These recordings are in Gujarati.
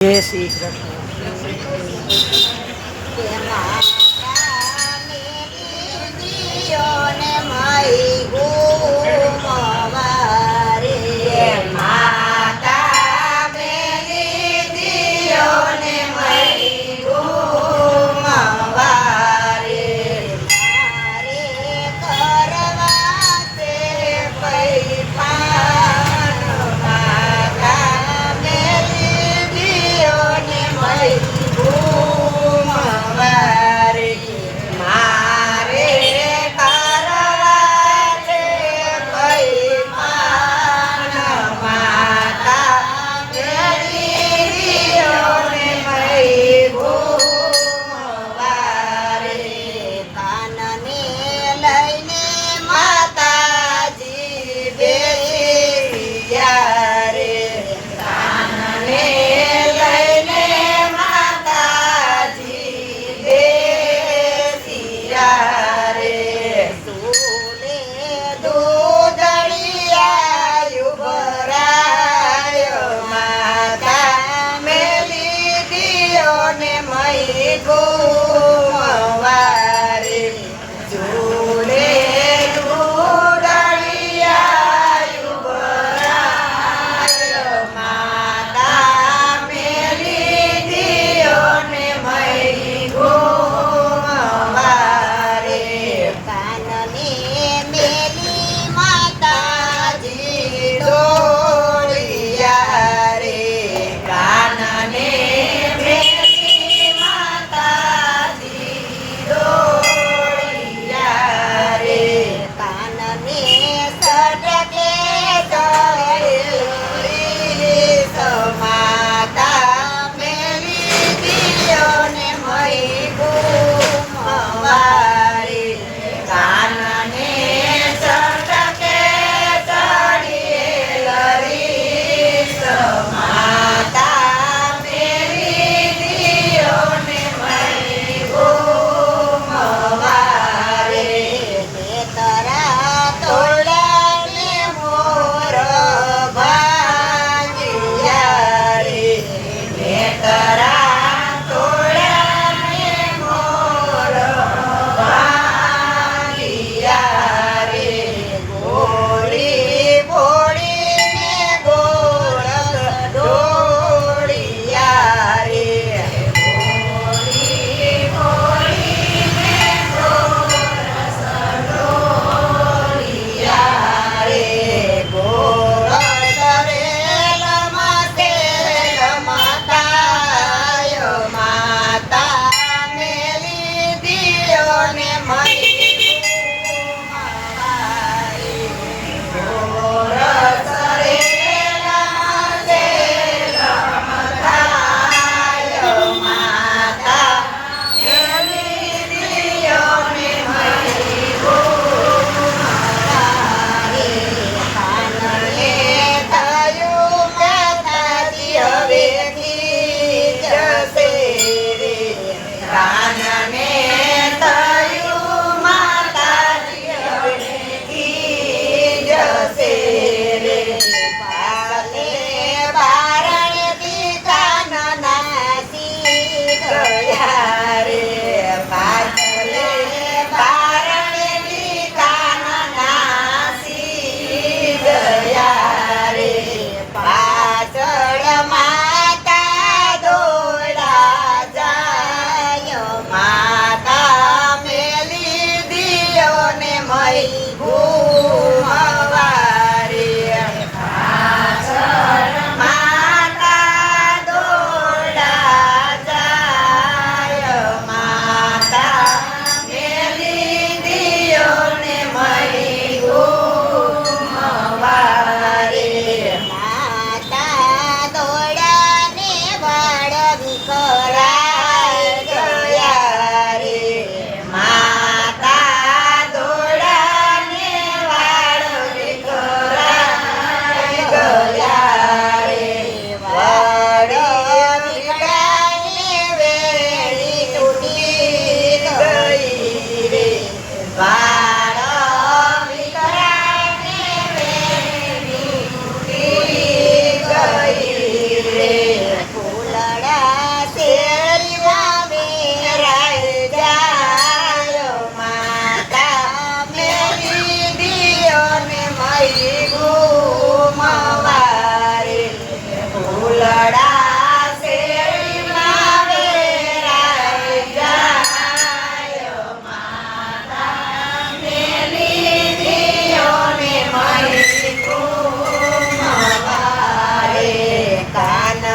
જય શ્રી કૃષ્ણ.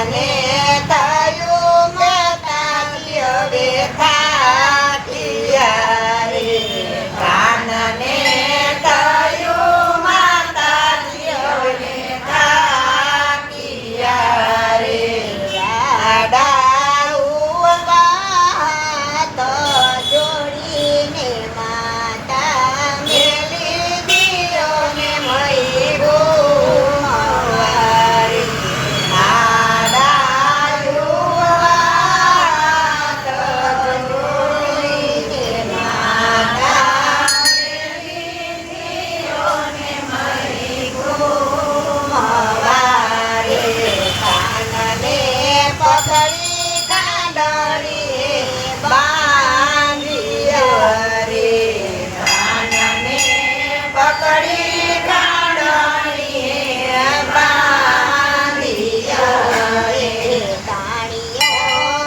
કાનને થયું માતા હવે થાક્યા રે કાનને થયું માતા હવે થાક્યા રે રાડા ઉવા તો જોડીને માતા મેલી દિયો ને મહી ગોવારે રાડા ઉવા તો જોડીને માતા મેલી દિયો ને મહી ગોવારે કાનને પકડી કાંડળીએ બાંધ્યા રે કાનને પકડી કાંડળીએ બાંધ્યા રે કાણીઓ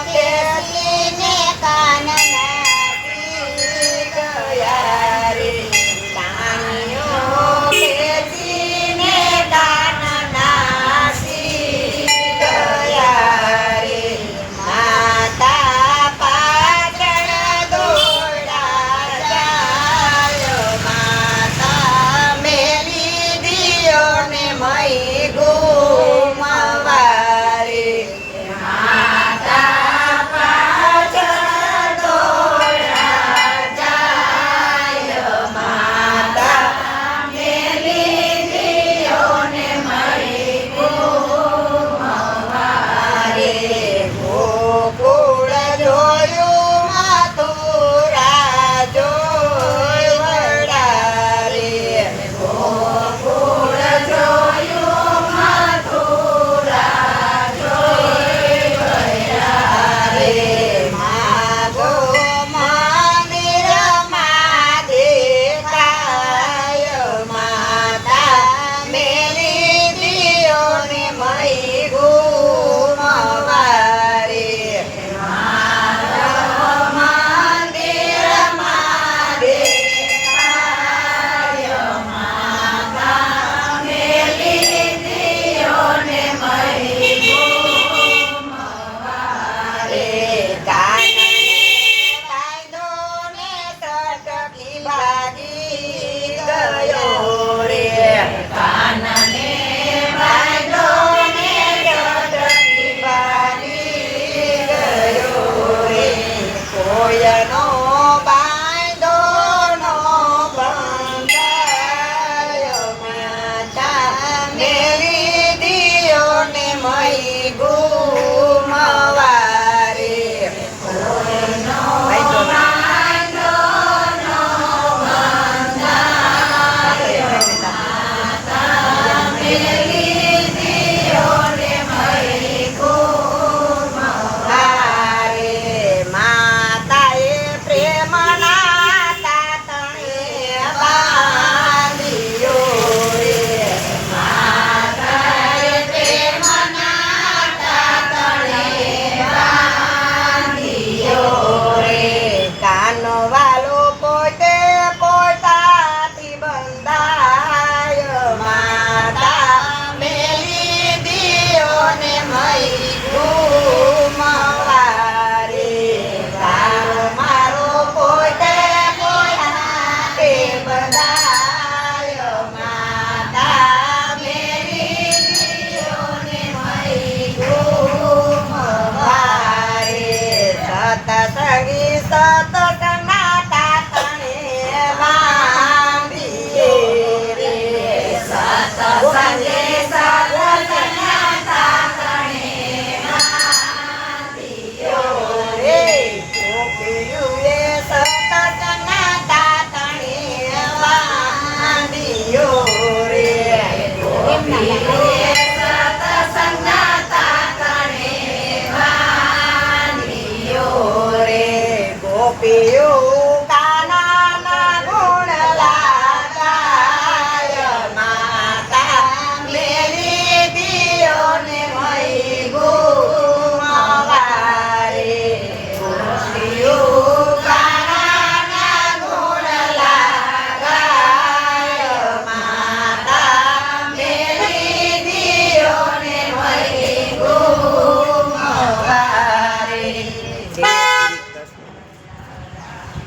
કેસીને કાન નાખી ગયા રે કાણીઓ કેસીને કાન નાખી ગયા રે માતા પાછળ દોડા જાય માતા મેલી દિયો ને મહી ગુમાવારે માતા પાછળ દોડા જાય માતા મેલી દિયો ને મહી ગુમાવારે ગોકુળ જોયું મથુરા જોઈ વડારે ગોકુળ જોયું મથુરા જોઈ વડારે માગો મંદિરમાં દેખાય માતા મેલી દિયો ને મહી ગુમાવારે મંદિરમાં દેખાય માતા મેલી દિયો ને મહી ગુમાવારે કાનને કાયદો ને સટકી ભાગી ગયો રે કાનને કાયદો ને સટકી ભાગી ગયો રે કોયનો બાંધો નો બંધાયો માતા મેલી દિયો ને મહી ગુમાવારે કોયનો બાંધો નો બંધાયો માતા મેલી દિયો ને મહી ગુમાવારે માતાએ પ્રેમના તાતણે બાંધ્યો રે માતાએ પ્રેમના તાતણે બાંધ્યો રે કાનવાલો પોતે પોતાથી બંધાય માતા મેલી દિયો ને મહી ગુમાવારે તારો મારો પોતે પોતાથી બંધાય માતા મેલી દિયો ને મહી ગુમાવારે સતસંગી સતસંગના તાતણે બાંધીએ રે સતસંગી સતસંગના તાતણે બાંધ્યો રે ગોપીઓએ સતસંગના તાતણે બાંધ્યો રે ગોપીઓએ સતસંગના તાતણે બાંધ્યો રે ગોપીઓ